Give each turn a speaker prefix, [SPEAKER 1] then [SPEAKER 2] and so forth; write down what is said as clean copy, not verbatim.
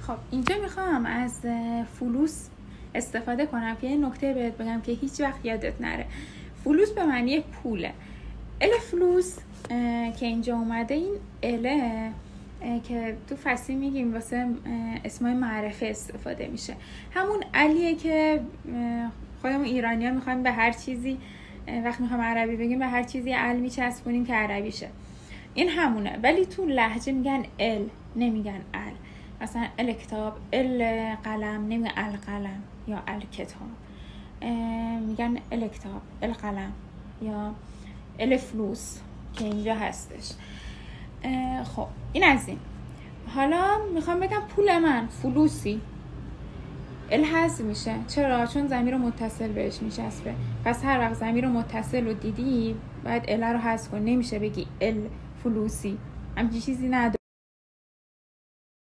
[SPEAKER 1] خب اینجا میخوام از فلوس استفاده کنم که یه نکته بهت بگم که هیچ وقت یادت نره. فلوس به معنی پوله. فلوس که اینجا اومده، این اله که تو فارسی میگیم واسه اسمای معرفه استفاده میشه. همون علیه که خودمون ایرانی‌ها میخوایم به هر چیزی وقتی میخوایم عربی بگیم به هر چیزی ال میچسبونیم که عربی شه. این همونه، ولی تو لهجه میگن ال، نمیگن ال. مثلا ال کتاب، ال قلم، نمیگن ال قلم یا ال کتاب، میگن ال کتاب، ال قلم یا ال فلوس که اینجا هستش. خب این از این. حالا میخوام بگم پول من فلوسی، ال حذف میشه. چرا؟ چون ضمیر متصل بهش میچسبه. پس هر وقت ضمیر متصل رو دیدی باید ال رو حذف کنی. نمیشه بگی ال فلوسی، همچین چیزی نداره.